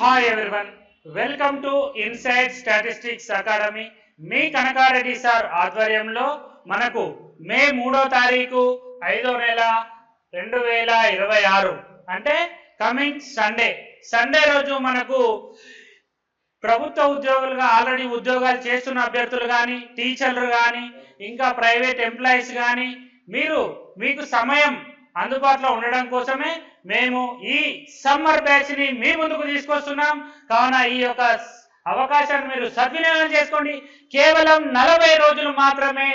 Hi everyone, welcome to inside statistics academy. Me Kanakareddy sir ఆధ్వర్యంలో మనకు మే 3వ తారీఖు 5వ నెల 2026 అంటే కమింగ్ సండే రోజు మనకు ప్రభుత్వ ఉద్యోగులుగా ఆల్రెడీ ఉద్యోగాలు చేస్తున్న అభ్యర్థులు కానీ, టీచర్లు కానీ, ఇంకా ప్రైవేట్ ఎంప్లాయీస్ కానీ మీకు సమయం అందుబాటులో ఉండడం కోసమే మేము ఈ సమ్మర్ బ్యాచ్ ని మీ ముందుకు తీసుకొస్తున్నాం. కావున ఈ యొక్క అవకాశాన్ని మీరు సద్వినియోగం చేసుకోండి. కేవలం 40 రోజులు మాత్రమే.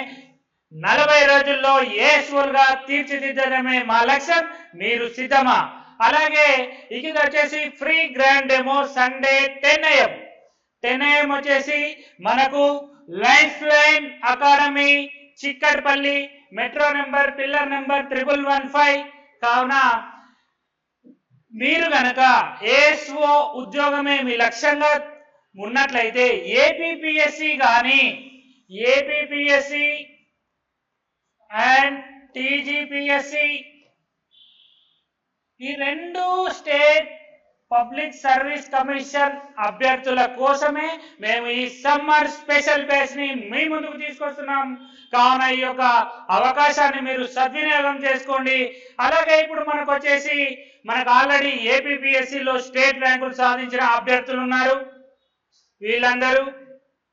40 రోజుల్లో ఏఎస్ఓల్ గా తీర్చిదిద్దడమే మా లక్ష్యం. మీరు సిద్ధమా? అలాగే ఇది వచ్చేసి free grand demo Sunday 10 AM వచ్చేసి మనకు life line academy Chikkadpally, metro number pillar number 1115. కావున మీరు గనక ఏఎస్ఓ ఉద్యోగమే మీ లక్ష్యంగా ఉన్నట్లయితే ఏపీపీఎస్సి కానీ, ఏపీపీఎస్సి అండ్ టీజీపీఎస్సి ఈ రెండు స్టేట్ పబ్లిక్ సర్వీస్ కమిషన్ అభ్యర్థుల కోసమే మేము ఈ సమ్మర్ స్పెషల్ బ్యాచ్ ని మీ ముందుకు తీసుకొస్తున్నాం. కావున ఈ యొక్క అవకాశాన్ని మీరు సద్వినియోగం చేసుకోండి. అలాగే ఇప్పుడు మనకు ఆల్రెడీ ఏపీపీఎస్సిలో స్టేట్ ర్యాంకులు సాధించిన అభ్యర్థులు ఉన్నారు వీళ్ళందరూ.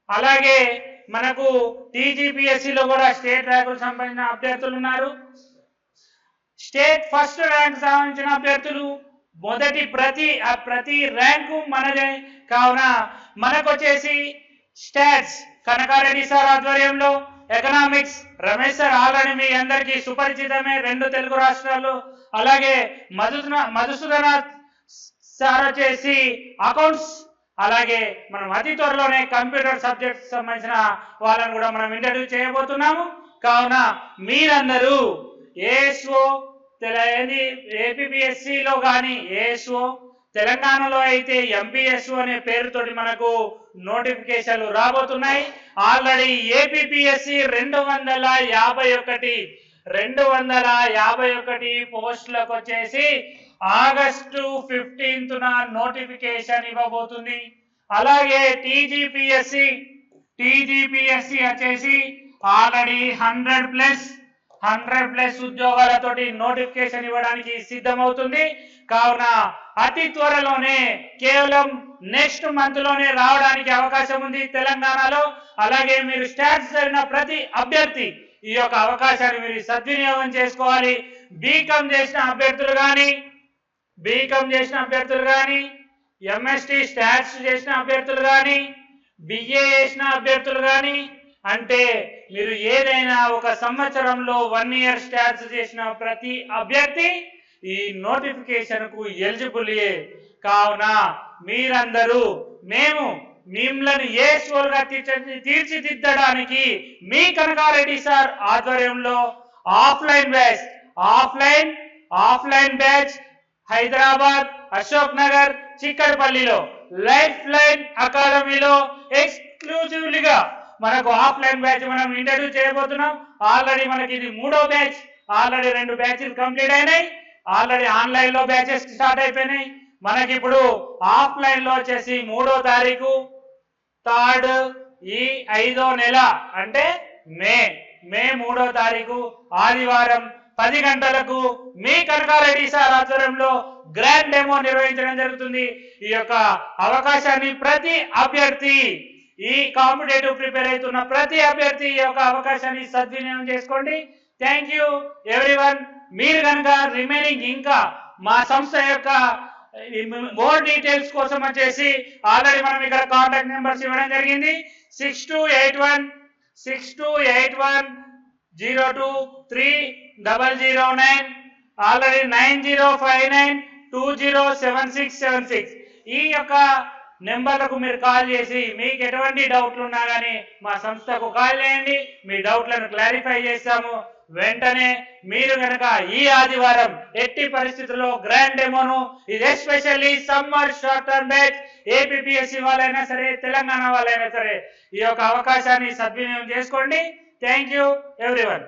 అలాగే మనకు టీజీపీఎస్సిలో కూడా స్టేట్ ర్యాంకులు సంపాదించిన అభ్యర్థులు ఉన్నారు. స్టేట్ ఫస్ట్ ర్యాంక్ సాధించిన అభ్యర్థులు మొదటి ప్రతి ర్యాంకు మనదే. కావున మనకొచ్చేసి స్టాట్స్ కనకారెడ్డి సార్ ఆధ్వర్యంలో, ఎకనామిక్స్ రమేష్ సార్ ఆల్రెడీ మీ అందరికీ సుపరిచితమే 2 తెలుగు రాష్ట్రాల్లో. అలాగే మధుసూదనాథ్ సార్ వచ్చేసి అకౌంట్స్. అలాగే మనం అతి త్వరలోనే కంప్యూటర్ సబ్జెక్ట్స్ సంబంధించిన వాళ్ళని కూడా మనం ఇంటర్వ్యూ చేయబోతున్నాము. కావున మీరందరూ ఏఎస్ఓ ఏపీపీఎస్సిలో కానీ, ఏఎస్ఓ తెలంగాణలో అయితే ఎంపీఎస్ఓ అనే పేరుతోటి మనకు నోటిఫికేషన్లు రాబోతున్నాయి. ఆల్రెడీ ఏపీపీఎస్సి 251 పోస్టులకు వచ్చేసి ఆగస్టు 15న నోటిఫికేషన్ ఇవ్వబోతుంది. అలాగే టీజీపీఎస్సి వచ్చేసి ఆల్రెడీ 100+ ఉద్యోగాలతోటి నోటిఫికేషన్ ఇవ్వడానికి సిద్ధమవుతుంది. కావున అతి త్వరలోనే కేవలం నెక్స్ట్ మంత్ లోనే రావడానికి అవకాశం ఉంది తెలంగాణలో. అలాగే మీరు స్టాట్స్ చదివిన ప్రతి అభ్యర్థి ఈ యొక్క అవకాశాన్ని మీరు సద్వినియోగం చేసుకోవాలి. బీకామ్ చేసిన అభ్యర్థులు కానీ, ఎంఎస్టీ స్టాట్స్ చేసిన అభ్యర్థులు కానీ, బిఏ చేసిన అభ్యర్థులు కానీ, అంటే మీరు ఏదైనా ఒక సంవత్సరంలో 1 year స్టాట్స్ చేసిన ప్రతి అభ్యర్థి ఈ నోటిఫికేషన్ కు ఎలిజిబుల్. కావున మీరందరూ మేము మిమ్మల్ని ఏఎస్ఓల్ గా తీర్చిదిద్దడానికి మీ కనకారెడ్డి సార్ ఆధ్వర్యంలో ఆఫ్లైన్ బ్యాచ్ హైదరాబాద్, అశోక్ నగర్, చిక్కడపల్లిలో లైఫ్ లైన్ అకాడమీలో ఎక్స్క్లూజివ్లీగా మనకు ఆఫ్లైన్ బ్యాచ్ మనం ఇంటర్వ్యూ చేయబోతున్నాం. ఆల్రెడీ మనకి ఇది 3వ బ్యాచ్. ఆల్రెడీ 2 బ్యాచెస్ కంప్లీట్ అయినాయి. ఆల్రెడీ ఆన్లైన్ లో బ్యాచెస్ స్టార్ట్ అయిపోయినాయి. మనకి ఇప్పుడు ఆఫ్లైన్ లో వచ్చేసి 3వ తారీఖు 5వ నెల అంటే మే 3వ తారీఖు ఆదివారం 10 గంటలకు మీ కనకారెడ్డి సార్ ఆధ్వర్యంలో గ్రాండ్ డెమో నిర్వహించడం జరుగుతుంది. ఈ యొక్క అవకాశాన్ని ప్రతి అభ్యర్థి, ఈ కాంపిటేటివ్ ప్రిపేర్ అవుతున్న ప్రతి అభ్యర్థి ఈ యొక్క అవకాశాన్ని సద్వినియోగం చేసుకోండి. Thank you everyone. మీరు కనుక రిమైనింగ్ ఇంకా మా సంస్థ యొక్క మోర్ డీటెయిల్స్ కోసం వచ్చేసి ఆల్రెడీ మనం ఇక్కడ కాంటాక్ట్ నెంబర్స్ ఇవ్వడం జరిగింది. 6281023009, ఆల్రెడీ 9059207676. ఈ యొక్క నెంబర్లకు మీరు కాల్ చేసి మీకు ఎటువంటి డౌట్లు ఉన్నా కానీ మా సంస్థకు కాల్ చేయండి. మీ డౌట్లను క్లారిఫై చేస్తాము వెంటనే. మీరు కనుక ఈ ఆదివారం ఎట్టి పరిస్థితుల్లో గ్రాండ్ డెమోను, ఇది especially summer short term batch APPSC వాళ్ళైనా సరే, తెలంగాణ వాళ్ళైనా సరే ఈ యొక్క అవకాశాన్ని సద్వినియోగం చేసుకోండి. Thank you everyone.